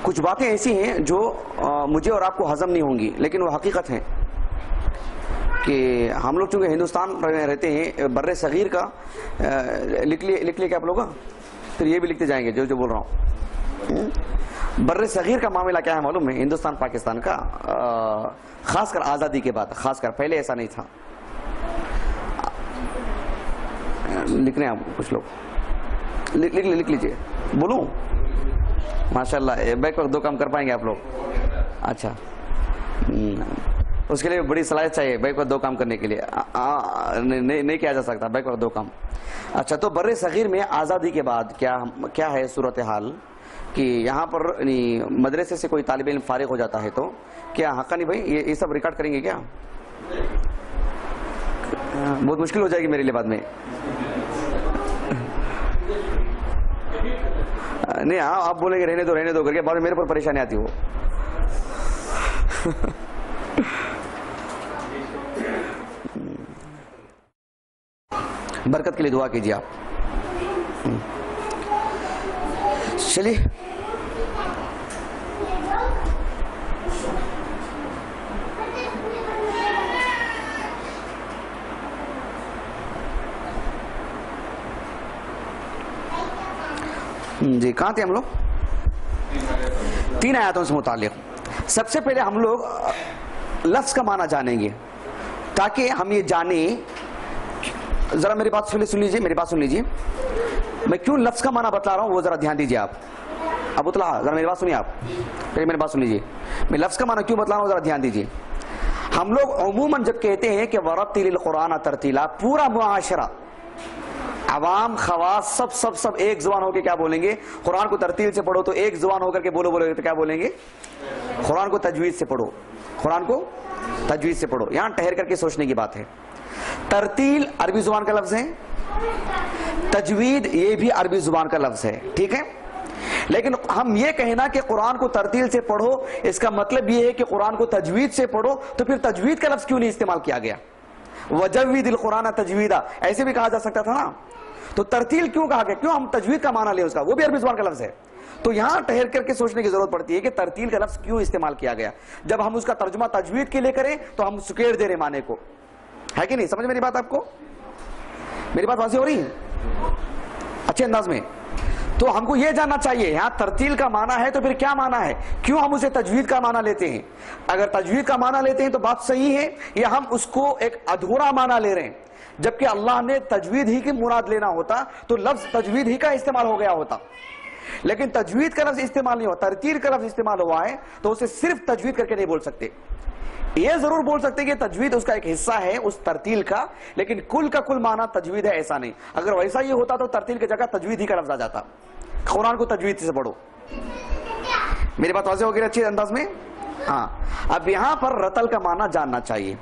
کچھ باتیں ایسی ہیں جو مجھے اور آپ کو ہضم نہیں ہوں گی، لیکن وہ حقیقت ہیں کہ ہم لوگ چونکہ ہندوستان میں رہتے ہیں، بر صغیر کا لکھ لیے کیا آپ لوگ، پھر یہ بھی لکھتے جائیں گے جو بول رہا ہوں. بر صغیر کا معاملہ کیا ہے معلوم ہے؟ ہندوستان پاکستان کا، خاص کر آزادی کے بعد، خاص کر پہلے ایسا نہیں تھا. لکھ رہے ہیں آپ کچھ لوگ، لکھ لیجئے. بولوں؟ ماشاءاللہ بیک وقت 2 کام کر پائیں گے آپ لوگ؟ اچھا، اس کے لیے بڑی صلاحیت چاہیے بیک وقت 2 کام کرنے کے لیے، نہیں کیا جا سکتا بیک وقت 2 کام. اچھا، تو بر صغیر میں آزادی کے بعد کیا ہے صورتحال کہ یہاں پر مدرسے سے کوئی طالب علم فارغ ہو جاتا ہے تو کیا حقانی بھائی یہ سب ریکارڈ کریں گے کیا؟ بہت مشکل ہو جائے گی میرے لیے بعد میں. نہیں ہاں آپ بولیں گے رہنے دو کر کے، بعد میں میرے پر پریشانی آتی ہو. برکت کے لیے دعا کیجیے آپ. چلیے جی، کہاں تھے ہم لوگ؟ 3 آیاتوں سے متعلق. سب سے پہلے ہم لوگ لفظ کا معنی جانیں گے تاکہ ہم یہ جانیں. ذرا میری بات سن لیجیے، میں کیوں لفظ کا معنی بتلا رہا ہوں وہ ذرا دھیان دیجیے آپ. ابو طلحہ ذرا میری بات سنیے، آپ پہلے میری بات سن لیجیے. میں لفظ کا معنی کیوں بتلا رہا ہوں ذرا دھیان دیجیے. ہم لوگ عموماً جب کہتے ہیں کہ ورتل القرآن ترتیلا، پورا معاشرہ، عوام، خواص، سب ایک زبان ہو کے کیا بولیں گے؟ قرآن کو ترتیل سے پڑھو. تو ایک زبان ہو کر کے بولو تو کیا بولیں گے؟ قرآن کو تجوید سے پڑھو، قرآن کو تجوید سے پڑھو. یہاں ٹھہر کر کے سوچنے کی بات ہے. ترتیل عربی زبان کا لفظ ہے، تجوید یہ بھی عربی زبان کا لفظ ہے، ٹھیک ہے. لیکن ہم یہ کہنا کہ قرآن کو ترتیل سے پڑھو، اس کا مطلب یہ ہے کہ قرآن کو تجوید سے پڑھو. تو پھر تجوید کا لفظ کیوں نہیں استعمال کیا گیا؟ وجوید القرآن تجویدا ایسے بھی کہا جا سکتا تھا نا. تو ترتیل کیوں کہا گیا؟ کیوں ہم تجوید کا معنی لیں اس کا؟ وہ بھی عربی زبان کا لفظ ہے. تو یہاں ٹھہر کر کے سوچنے کی ضرورت پڑتی ہے کہ ترتیل کا لفظ کیوں استعمال کیا گیا. جب ہم اس کا ترجمہ تجوید کے لیے کریں تو ہم سکیڑ دے رہے معنی کو، ہے کہ نہیں؟ سمجھ میری بات؟ آپ کو میری بات واضح ہو رہی ہے اچھے انداز میں؟ تو ہم کو یہ جاننا چاہیے یہاں ترتیل کا معنی ہے تو پھر کیا معنی ہے، کیوں ہم اسے تجوید کا معنی لیتے ہیں. اگر تجوید کا معنی لیتے ہیں تو بات صحیح ہے، یا ہم اس کو ایک ادھورا معنی لے رہے ہیں، جبکہ اللہ نے تجوید ہی کی مراد لینا ہوتا تو لفظ تجوید ہی کا استعمال ہو گیا ہوتا. لیکن تجوید کا لفظ استعمال نہیں ہوا، ترتیل کا لفظ استعمال ہوا ہے، تو اسے صرف تجوید کر کے نہیں بول سکتے. یہ ضرور بول سکتے کہ تجوید اس کا ایک حصہ ہے اس ترتیل کا، لیکن کل کا کل معنی تجوید ہے ایسا نہیں. اگر ویسا یہ ہوتا تو ترتیل کی جگہ تجوید ہی کا لفظ آ جاتا. قرآن کو تجوید سے پڑھو. میری بات واضح ہو گئی اچھے انداز میں؟ ہاں. اب یہاں پر رتل کا معنی جاننا چاہیے.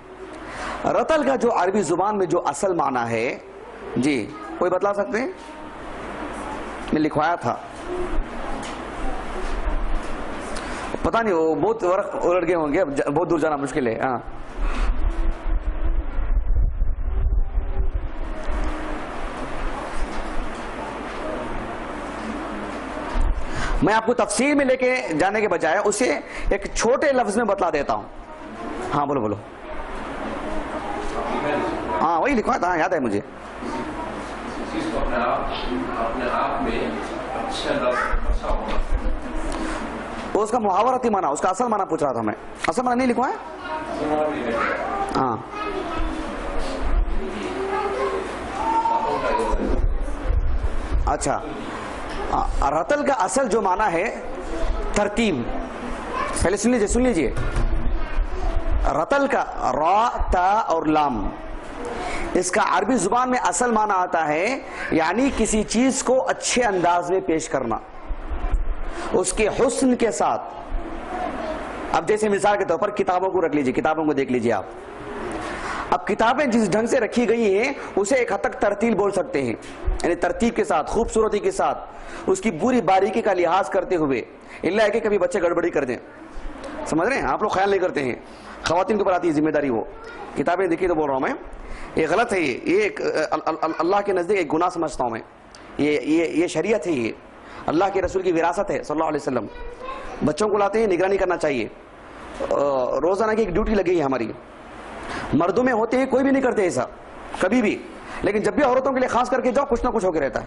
رتل کا جو عربی زبان میں جو اصل معنی ہے، جی کوئی بتلا سکتے ہیں؟ میں لکھوایا تھا، پتہ نہیں وہ بہت ورق الٹ گئے ہوں گے، بہت دور جانا مشکل ہے. ہاں میں آپ کو تفسیر میں لے کے جانے کے بجائے اسے ایک چھوٹے لفظ میں بتلا دیتا ہوں. ہاں بولو. ہاں وہی لکھوایا تھا، یاد ہے مجھے. اس کا محاورتی معنی، اس کا اصل معنی پوچھ رہا تھا میں. اصل معنی نہیں لکھوایا؟ ہاں اچھا. رتل کا اصل جو معنی ہے ترتیب. پہلے سن لیجئے. رتل کا را، تا اور لام، اس کا عربی زبان میں اصل معنی آتا ہے یعنی کسی چیز کو اچھے انداز میں پیش کرنا، اس کے حسن کے ساتھ. اب جیسے مثال کے طور پر کتابوں کو رکھ لیجئے، کتابوں کو دیکھ لیجئے آپ. اب کتابیں جس ڈھنگ سے رکھی گئی ہیں اسے ایک حد تک ترتیل بول سکتے ہیں، یعنی ترتیب کے ساتھ، خوبصورتی کے ساتھ، اس کی پوری باریکی کا لحاظ کرتے ہوئے. اللہ ہے کہ کبھی بچے گڑبڑی کر دیں، سمجھ رہے ہیں آپ لوگ؟ خیال نہیں کرتے ہیں، خواتین کے اوپر آتی ہے ذمہ داری. وہ کتابیں دیکھی تو بول رہا ہوں میں، یہ غلط ہے. یہ اللہ کے نزدیک ایک گناہ سمجھتا ہوں میں. یہ شریعت ہے، یہ اللہ کے رسول کی وراثت ہے صلی اللہ علیہ وسلم. بچوں کو لاتے ہیں, نگرانی کرنا چاہیے. روزانہ کی ایک ڈیوٹی لگی ہے ہماری. مردوں میں ہوتے ہیں کوئی بھی نہیں کرتے ایسا کبھی بھی, لیکن جب بھی عورتوں کے لیے خاص کر کے جاؤ کچھ نہ کچھ ہو کے رہتا ہے.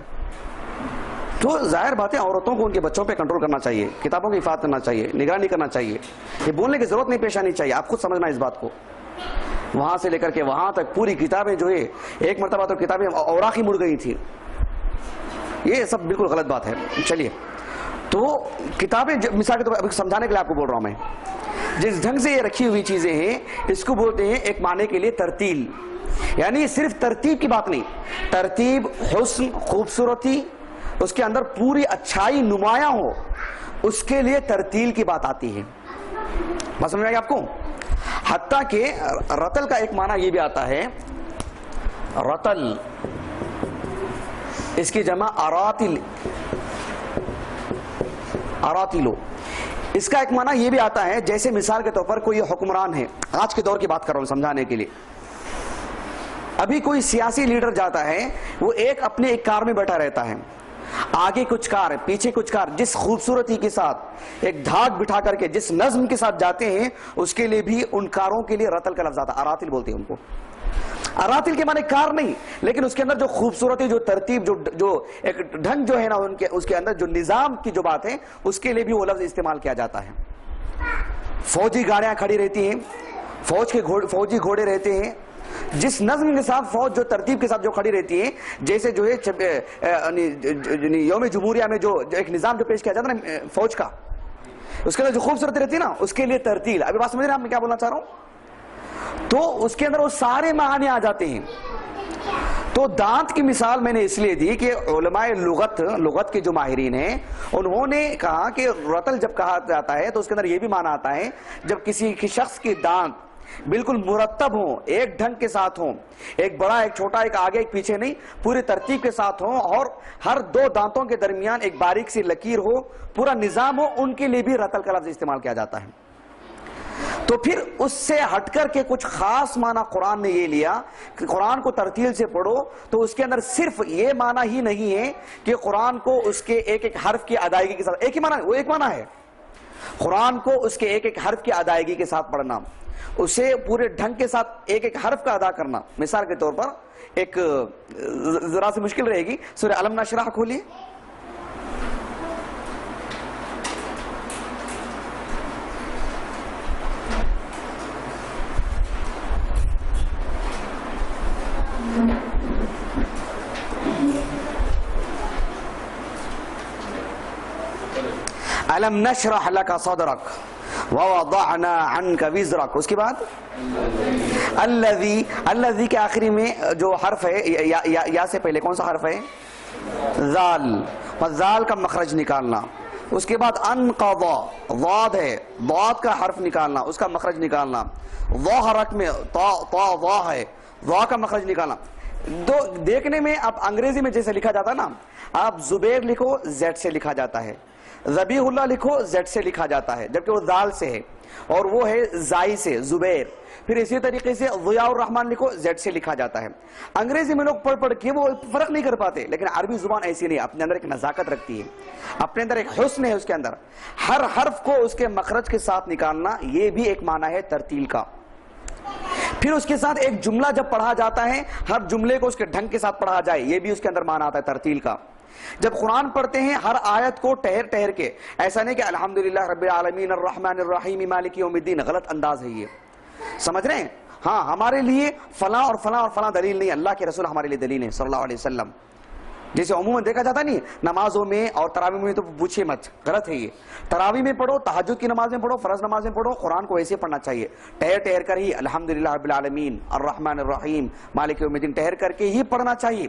تو ظاہر بات ہے عورتوں کو ان کے بچوں پہ کنٹرول کرنا چاہیے, کتابوں کی حفاظت کرنا چاہیے, نگرانی کرنا چاہیے. یہ بولنے کی ضرورت نہیں پیش آنی چاہیے, آپ خود سمجھنا اس بات کو. وہاں سے لے کر کے وہاں تک پوری کتابیں جو ہے, ایک مرتبہ تو کتابیں اوراق ہی مڑ گئی تھی. یہ سب بالکل غلط بات ہے. چلیے, تو کتابیں مثال کے طور پر سمجھانے کے لیے آپ کو بول رہا ہوں میں, جس ڈھنگ سے یہ رکھی ہوئی چیزیں ہیں اس کو بولتے ہیں ایک معنی کے لیے ترتیل. یعنی صرف ترتیب کی بات نہیں, ترتیب, حسن, خوبصورتی, اس کے اندر پوری اچھائی نمایاں ہو, اس کے لیے ترتیل کی بات آتی ہے. بات سمجھ میں آئی آپ کو؟ حتیٰ کہ رتل کا ایک معنی یہ بھی آتا ہے, رتل اس کی جمع اراتل, اراتلو. اس کا ایک معنی یہ بھی آتا ہے جیسے مثال کے طور پر کوئی حکمران ہے, آج کے دور کی بات کر رہا ہوں سمجھانے کے لیے. ابھی کوئی سیاسی لیڈر جاتا ہے, وہ اپنے ایک کار میں بیٹھا رہتا ہے, آگے کچھ کار پیچھے کچھ کار, جس خوبصورتی کے ساتھ ایک دھاگ بٹھا کر کے جس نظم کے ساتھ جاتے ہیں, اس کے لیے بھی ان کاروں کے لیے رتل کا لفظ آتا ہے. اراتل بولتے ہیں ان کو. اراتل کے معنی کار نہیں, لیکن اس کے اندر جو خوبصورتی, جو ترتیب, جو ایک ڈھنگ جو ہے نا اس کے اندر جو نظام کی جو بات ہے, اس کے لیے بھی وہ لفظ استعمال کیا جاتا ہے. فوجی گاڑیاں کھڑی رہتی ہیں, فوجی گھوڑے رہتے ہیں, جس نظم کے ساتھ فوج جو ترتیب کے ساتھ جو کھڑی رہتی ہے, جیسے جو ہے یوم جمہوریہ میں جو ایک نظام جو پیش کیا جاتا ہے نا فوج کا, اس کے اندر جو خوبصورتی رہتی ہے نا, اس کے لیے ترتیل. ابھی بات سمجھ رہے ہیں آپ, میں کیا بولنا چاہ رہا ہوں؟ تو اس کے اندر وہ سارے معنی آ جاتے ہیں. تو دانت کی مثال میں نے اس لیے دی کہ علماء لغت کے جو ماہرین ہیں, انہوں نے کہا کہ رتل جب کہا جاتا ہے تو اس کے اندر یہ بھی معنی آتا ہے جب کسی شخص کے دانت بالکل مرتب ہوں, ایک ڈھنگ کے ساتھ ہوں, ایک بڑا ایک چھوٹا, ایک آگے ایک پیچھے نہیں, پوری ترتیب کے ساتھ ہوں, اور ہر دو دانتوں کے درمیان ایک باریک سی لکیر ہو, پورا نظام ہو, ان کے لیے بھی رتل کا لفظ استعمال کیا جاتا ہے. تو پھر اس سے ہٹ کر کے کچھ خاص معنی قرآن نے یہ لیا کہ قرآن کو ترتیل سے پڑھو, تو اس کے اندر صرف یہ معنی ہی نہیں ہے کہ قرآن کو اس کے ایک ایک حرف کی ادائیگی کے ساتھ, ایک ہی معنی, وہ ایک معنی ہے قرآن کو اس کے ایک ایک حرف کی ادائیگی کے ساتھ پڑھنا, اسے پورے ڈھنگ کے ساتھ ایک ایک حرف کا ادا کرنا. مثال کے طور پر ایک ذرا سی مشکل رہے گی, سورہ الم نشرح کھولیے. الم نشرح لك صدرك ووضعنا عنك وزرك. اس کے بعد الذی کے آخری میں جو حرف ہے یا سے پہلے کون سا حرف ہے؟ ذال, ذال کا مخرج نکالنا. اس کے بعد انقضا, ضاد ہے, ضاد کا حرف نکالنا, اس کا مخرج نکالنا. ضا حرک میں طا ضا ہے, ضا کا مخرج نکالنا. تو دیکھنے میں اب انگریزی میں جیسے لکھا جاتا ہے نا, آپ زبیر لکھو زیڈ سے لکھا جاتا ہے, ذبیح اللہ لکھو زیڈ سے لکھا جاتا ہے, جبکہ وہ ذال سے ہے, اور وہ ہے زائی سے, زبیر. پھر اسی طریقے سے ضیاء الرحمن لکھو زیڈ سے لکھا جاتا ہے. انگریزی میں لوگ پڑھ کے وہ فرق نہیں کر پاتے, لیکن عربی زبان ایسی نہیں, اپنے اندر ایک نزاکت رکھتی ہے, اپنے اندر ایک حسن ہے. اس کے اندر ہر حرف کو اس کے مخرج کے ساتھ نکالنا, یہ بھی ایک معنی ہے ترتیل کا. پھر اس کے ساتھ ایک جملہ جب پڑھا جاتا ہے, ہر جملے کو اس کے ڈھنگ کے ساتھ پڑھا جائے, یہ بھی اس کے اندر معنی آتا ہے ترتیل کا. جب قرآن پڑھتے ہیں ہر آیت کو ٹہر کے, ایسا نہیں کہ الحمدللہ رب العالمین الرحمن الرحیم مالک یوم الدین, غلط انداز ہے یہ, سمجھ رہے ہیں؟ ہاں, ہمارے لیے فلاں اور فلاں اور فلاں دلیل نہیں, اللہ کے رسول ہمارے لیے دلیل ہے صلی اللہ علیہ وسلم. جیسے عموماً دیکھا جاتا نہیں, نمازوں میں اور تراویح میں تو پوچھے مت, غلط ہے یہ. تراویح میں پڑھو, تہجد کی نماز میں پڑھو, فرض نماز میں پڑھو, قرآن کو ایسے پڑھنا چاہیے, ٹہر کر ہی الحمدللہ رب العالمین الرحمن الرحیم مالک یوم الدین ٹہر کر کے ہی پڑھنا چاہیے.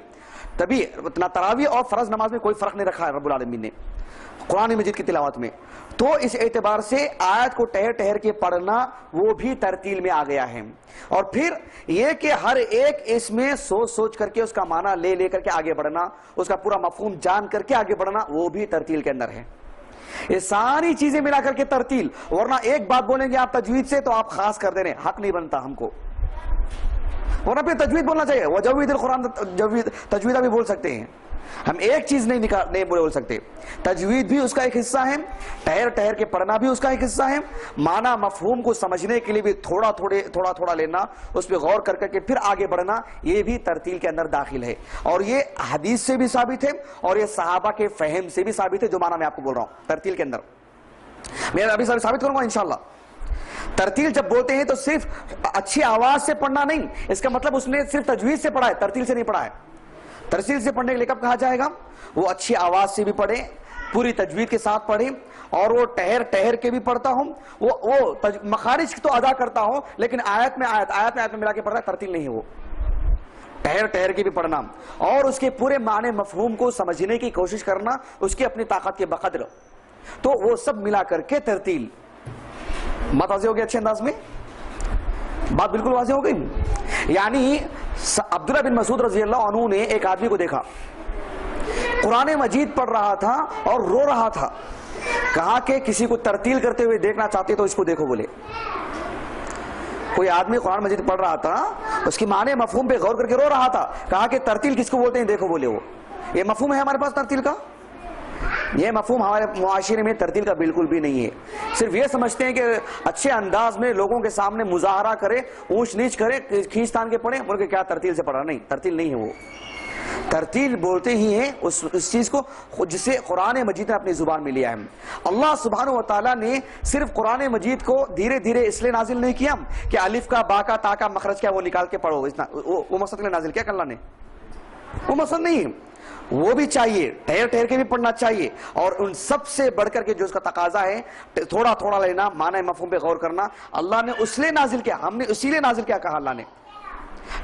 تبھی اتنا تراویح اور فرض نماز میں کوئی فرق نہیں رکھا ہے رب العالمین نے قرآن مجید کی تلاوت میں. تو اس اعتبار سے آیت کو ٹہر کے پڑھنا وہ بھی ترتیل میں آ گیا ہے. اور پھر یہ کہ ہر ایک اس میں سوچ کر کے اس کا معنی لے کر کے آگے بڑھنا, اس کا پورا مفہوم جان کر کے آگے بڑھنا, وہ بھی ترتیل کے اندر ہے. یہ ساری چیزیں ملا کر کے ترتیل. ورنہ ایک بات بولیں گے آپ تجوید سے تو آپ خاص کر دے رہے ہیں, حق نہیں بنتا ہم کو. ورنہ پھر تجوید بولنا چاہیے. وجوید القرآن تجویدہ بھی بول سکتے ہیں ہم. ایک چیز نہیں بول سکتے. تجوید بھی اس کا ایک حصہ ہے, ٹھہر ٹھہر کے پڑھنا بھی اس کا ایک حصہ ہے, معنی مفہوم کو سمجھنے کے لیے بھی تھوڑا تھوڑا لینا, اس پہ غور کر کے پھر آگے بڑھنا, یہ بھی ترتیل کے اندر داخل ہے. اور یہ حدیث سے بھی ثابت ہے اور یہ صحابہ کے فہم سے بھی ثابت ہے, جو معنی میں آپ کو بول رہا ہوں ترتیل کے اندر. میں ابھی ثابت کروں گا انشاءاللہ. ترتیل جب بولتے ہیں تو صرف اچھی آواز سے پڑھنا نہیں, اس کا مطلب اس نے صرف تجوید سے پڑھا ہے, ترتیل سے نہیں پڑھا ہے. ترتیل سے پڑھنے کے لیے کب کہا جائے گا؟ وہ اچھی آواز سے بھی پڑھے, پوری تجوید کے ساتھ پڑھے, اور وہ ٹہر کے بھی پڑھتا ہوں, وہ مخارج تو ادا کرتا ہوں, لیکن آیت میں ملا کے پڑھتا ہے, ترتیل نہیں ہے. وہ ٹہر کے بھی پڑھنا اور اس کے پورے معنی مفہوم کو سمجھنے کی کوشش کرنا اس کی اپنی طاقت کے بقدر, تو وہ سب ملا کر کے ترتیل. بات واضح ہو گئی اچھے انداز میں؟ بات بالکل واضح ہو گئی. یعنی عبداللہ بن مسعود رضی اللہ عنہ نے ایک آدمی کو دیکھا, قرآن مجید پڑھ رہا تھا اور رو رہا تھا. کہا کہ کسی کو ترتیل کرتے ہوئے دیکھنا چاہتے تو اس کو دیکھو. بولے کوئی آدمی قرآن مجید پڑھ رہا تھا, اس کی معنی مفہوم پہ غور کر کے رو رہا تھا. کہا کہ ترتیل کس کو بولتے ہیں دیکھو. بولے وہ یہ مفہوم ہے ہمارے پاس ترتیل کا؟ یہ مفہوم ہمارے معاشرے میں ترتیل کا بالکل بھی نہیں ہے. صرف یہ سمجھتے ہیں کہ اچھے انداز میں لوگوں کے سامنے مظاہرہ کرے, اونچ نیچ کرے, کھینچ تان کے پڑھے, بول کے کیا ترتیل سے پڑھا. نہیں, ترتیل نہیں ہے وہ. ترتیل بولتے ہی ہیں اس چیز کو جسے قرآن مجید نے اپنی زبان میں لیا ہے. اللہ سبحانہ وتعالیٰ نے صرف قرآن مجید کو دھیرے دھیرے اس لیے نازل نہیں کیا کہ الف کا, با کا, تا کا مخرج کیا وہ نکال کے پڑھو, وہ مقصد کے لیے نازل کیا اللہ نے. وہ مقصد نہیں ہے. وہ بھی چاہیے, ٹھہر کے بھی پڑھنا چاہیے, اور ان سب سے بڑھ کر کے جو اس کا تقاضا ہے تھوڑا لینا, معنی مفہوم پہ غور کرنا. اللہ نے اس لیے نازل کیا, ہم نے اسی لیے نازل کیا کہا اللہ نے,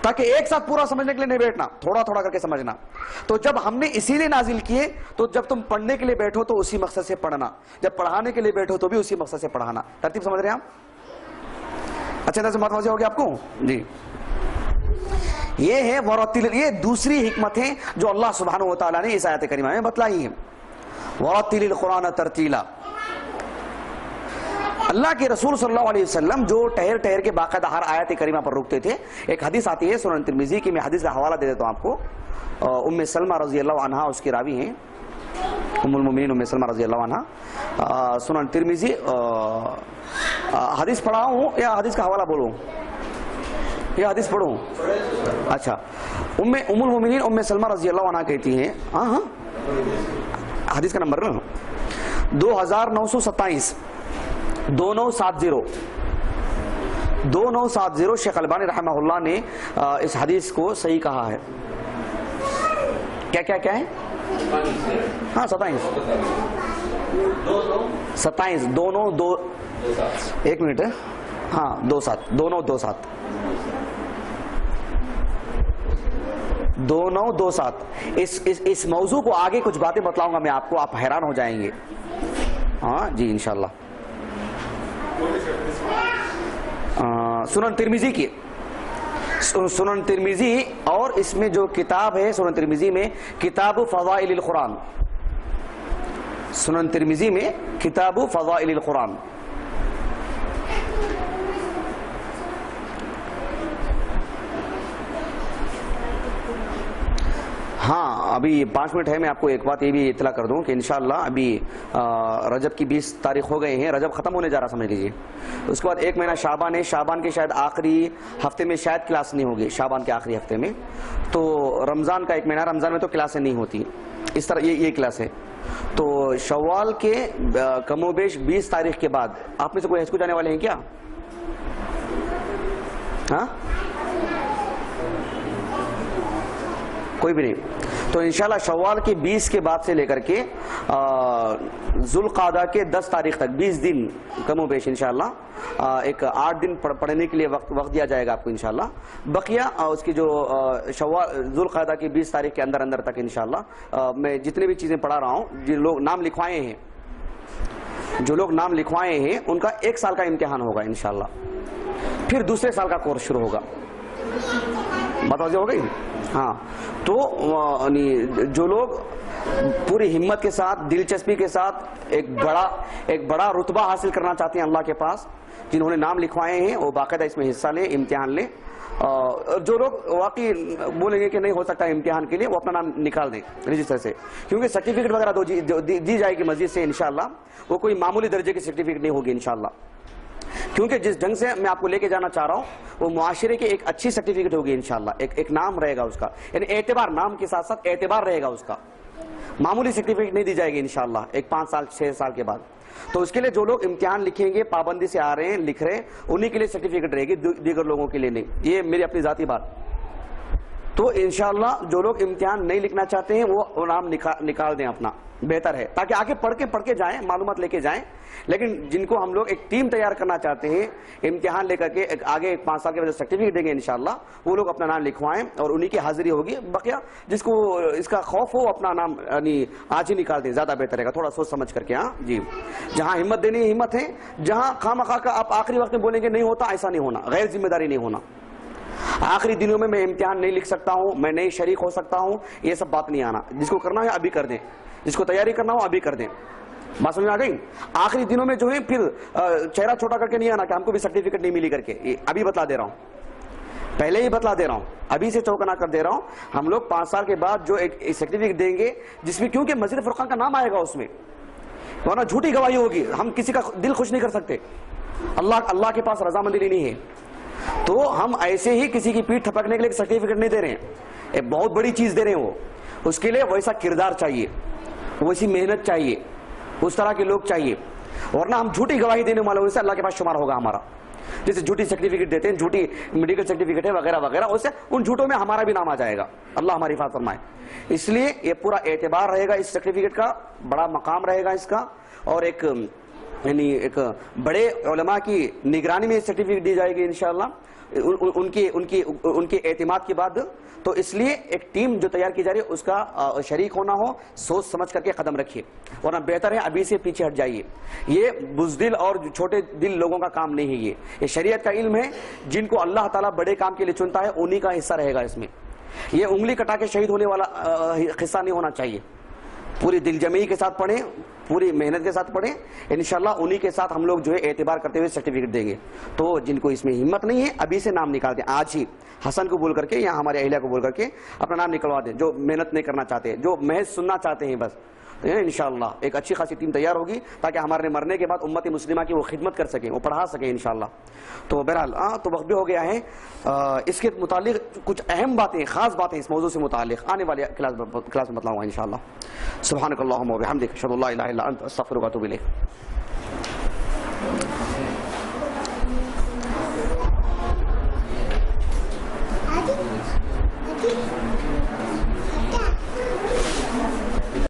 تاکہ ایک ساتھ پورا سمجھنے کے لیے نہیں بیٹھنا, تھوڑا کر کے سمجھنا. تو جب ہم نے اسی لیے نازل کیے, تو جب تم پڑھنے کے لیے بیٹھو تو اسی مقصد سے پڑھنا, جب پڑھانے کے لیے بیٹھو تو بھی اسی مقصد سے پڑھانا. ترتیب سمجھ رہے ہیں آپ؟ اچھا سے بات واضح ہو گیا آپ کو جی. یہ ہے ورتل, یہ دوسری حکمت ہے جو اللہ سبحانہ وتعالیٰ نے اس آیت کریمہ میں بتلائی ہے. ورتل القرآن ترتیلا. اللہ کے رسول صلی اللہ علیہ وسلم جو ٹہر کے باقاعدہ ہر آیت کریمہ پر رکتے تھے. ایک حدیث آتی ہے سنن ترمذی کی, میں حدیث کا حوالہ دے دیتا ہوں آپ کو. ام سلمہ رضی اللہ عنہا اس کی راوی ہیں, ام المؤمنین ام سلمہ رضی اللہ عنہا. سنن ترمذی, حدیث پڑھا ہوں یا حدیث کا حوالہ بولوں؟ یہ حدیث پڑھوں؟ اچھا. ام المؤمنین ام سلمہ رضی اللہ عنہا کہتی ہیں, ہاں حدیث کا نمبر 2927 2970. شیخ البانی رحمہ اللہ نے اس حدیث کو صحیح کہا ہے. کیا ہے؟ ہاں 27 دونوں دو, ایک منٹ ہے, ہاں 2927 اس موضوع کو آگے کچھ باتیں بتلاؤں گا میں آپ کو, آپ حیران ہو جائیں گے. ہاں جی انشاءاللہ. سنن ترمذی کی, سنن ترمذی, اور اس میں جو کتاب ہے سنن ترمذی میں کتاب فضائل القرآن, سنن ترمذی میں کتاب فضائل القرآن. ہاں ابھی 5 منٹ ہے, میں آپ کو ایک بات یہ بھی اطلاع کر دوں کہ انشاءاللہ ابھی رجب کی 20 تاریخ ہو گئے ہیں, رجب ختم ہونے جا رہا سمجھ لیجیے. اس کے بعد ایک مہینہ شعبان ہے, شعبان کے شاید آخری ہفتے میں شاید کلاس نہیں ہوگی, شعبان کے آخری ہفتے میں. تو رمضان کا ایک مہینہ, رمضان میں تو کلاسیں نہیں ہوتی اس طرح, یہ کلاس ہے. تو شوال کے کم و بیش 20 تاریخ کے بعد آپ میں سے کوئی حج کو جانے والے ہیں کیا؟ ہاں کوئی بھی نہیں. تو انشاءاللہ شوال کے 20 کے بعد سے لے کر کے ذوالقعدہ کے 10 تاریخ تک 20 دن کم و بیش انشاءاللہ ایک 8 دن پڑھنے کے لیے وقت دیا جائے گا آپ کو انشاءاللہ. بقیہ اس کی جو ذوالقعدہ کی 20 تاریخ کے اندر تک انشاءاللہ میں جتنے بھی چیزیں پڑھا رہا ہوں, جو لوگ نام لکھوائے ہیں ان کا 1 سال کا امتحان ہوگا انشاءاللہ, پھر دوسرے سال کا کورس شروع ہوگا. بات واضح ہو گئی؟ ہاں. تو جو لوگ پوری ہمت کے ساتھ, دلچسپی کے ساتھ ایک بڑا رتبہ حاصل کرنا چاہتے ہیں اللہ کے پاس, جنہوں نے نام لکھوائے ہیں وہ باقاعدہ اس میں حصہ لیں, امتحان لیں. جو لوگ واقعی بولیں گے کہ نہیں ہو سکتا امتحان کے لیے وہ اپنا نام نکال دیں رجسٹر سے, کیونکہ سرٹیفکیٹ وغیرہ دی جائے گی مسجد سے انشاءاللہ, وہ کوئی معمولی درجے کی سرٹیفکیٹ نہیں ہوگی انشاءاللہ, کیونکہ جس ڈھنگ سے میں آپ کو لے کے جانا چاہ رہا ہوں وہ معاشرے کی ایک اچھی سرٹیفکیٹ ہوگی انشاءاللہ, ایک نام رہے گا اس کا, یعنی اعتبار, نام کے ساتھ ساتھ اعتبار رہے گا اس کا, معمولی سرٹیفکیٹ نہیں دی جائے گی انشاءاللہ ایک 5 سال 6 سال کے بعد. تو اس کے لیے جو لوگ امتحان لکھیں گے, پابندی سے آ رہے ہیں, لکھ رہے ہیں, انہی کے لیے سرٹیفکیٹ رہے گی, دیگر لوگوں کے لیے نہیں. یہ میری اپنی ذاتی بات. تو انشاءاللہ جو لوگ امتحان نہیں لکھنا چاہتے ہیں وہ نام نکال دیں اپنا, بہتر ہے, تاکہ آگے پڑھ کے جائیں, معلومات لے کے جائیں. لیکن جن کو ہم لوگ ایک ٹیم تیار کرنا چاہتے ہیں, امتحان لے کر کے آگے 5 سال کے بعد سرٹیفکیٹ دیں گے انشاءاللہ, وہ لوگ اپنا نام لکھوائیں اور انہی کی حاضری ہوگی. بقیہ جس کو اس کا خوف ہو اپنا نام یعنی آج ہی نکال دیں, زیادہ بہتر رہے گا, تھوڑا سوچ سمجھ کر کے. ہاں جی, جہاں ہمت دینی ہے ہمت ہے, جہاں خواہ کا آپ آخری وقت میں بولیں گے نہیں ہوتا, ایسا نہیں ہونا, غیر ذمہ داری نہیں ہونا. آخری دنوں میں امتحان نہیں لکھ سکتا ہوں, میں نہیں شریک ہو سکتا ہوں, یہ سب بات نہیں آنا. جس کو کرنا ہے ابھی کر دیں, جس کو تیاری کرنا ہو ابھی کر دیں. بات سمجھ میں آ گئی؟ آخری دنوں میں جو ہے پھر چہرہ چھوٹا کر کے نہیں آنا کہ ہم کو بھی سرٹیفکیٹ نہیں ملی کر کے. ابھی بتلا دے رہا ہوں, پہلے ہی بتلا دے رہا ہوں, ابھی سے چوکنا کر دے رہا ہوں. ہم لوگ 5 سال کے بعد جو ایک سرٹیفکیٹ دیں گے جس میں کیونکہ مسجد فرقان کا نام آئے گا اس میں, ورنہ جھوٹی گواہی ہوگی, ہم کسی کا دل خوش نہیں کر سکتے. اللہ کے پاس رضامندی لینی ہے. تو ہم ایسے ہی کسی کی پیٹھ تھپکنے کے لیے سرٹیفکیٹ نہیں دے رہے ہیں, ایک بہت بڑی چیز دے رہے ہیں. وہ اس کے لیے ویسا کردار چاہیے, ویسی محنت چاہیے, اس طرح کے لوگ چاہیے, ورنہ ہم جھوٹی گواہی دینے والوں سے اللہ کے پاس شمار ہوگا ہمارا. جیسے جھوٹی سرٹیفکیٹ دیتے ہیں, جھوٹی میڈیکل سرٹیفکیٹ ہے وغیرہ وغیرہ, اس سے ان جھوٹوں میں ہمارا بھی نام آ جائے گا. اللہ ہماری حفاظت فرمائے. اس لیے یہ پورا اعتبار رہے گا اس سرٹیفکیٹ کا, بڑا مقام رہے گا اس کا, اور ایک یعنی ایک بڑے علماء کی نگرانی میں سرٹیفکیٹ دی جائے گی انشاءاللہ ان کے اعتماد کے بعد. تو اس لیے ایک ٹیم جو تیار کی جا رہی ہے اس کا شریک ہونا ہو, سوچ سمجھ کر کے قدم رکھیے, ورنہ بہتر ہے ابھی سے پیچھے ہٹ جائیے. یہ بزدل اور چھوٹے دل لوگوں کا کام نہیں ہے, یہ شریعت کا علم ہے. جن کو اللہ تعالیٰ بڑے کام کے لیے چنتا ہے انہی کا حصہ رہے گا اس میں. یہ انگلی کٹا کے شہید ہونے والا قصہ نہیں ہونا چاہیے. پوری دل جمعی کے ساتھ پڑھیں, پوری محنت کے ساتھ پڑھیں, انشاءاللہ انہی کے ساتھ ہم لوگ جو ہے اعتبار کرتے ہوئے سرٹیفکیٹ دیں گے. تو جن کو اس میں ہمت نہیں ہے ابھی سے نام نکال دیں, آج ہی حسن کو بول کر کے یا ہمارے اہلیہ کو بول کر کے اپنا نام نکلوا دیں. جو محنت نہیں کرنا چاہتے, جو محض سننا چاہتے ہیں بس, انشاءاللہ ایک اچھی خاصی ٹیم تیار ہوگی تاکہ ہمارے مرنے کے بعد امت مسلمہ کی وہ خدمت کر سکیں, وہ پڑھا سکیں انشاءاللہ. تو بہرحال تو وقت بھی ہو گیا ہے. اس کے متعلق کچھ اہم باتیں, خاص باتیں اس موضوع سے متعلق آنے والے کلاس میں بتلاؤں گا انشاءاللہ. سبحانک اللہم و بحمدک اشہد ان لا الہ الا انت استغفرک و اتوب الیک.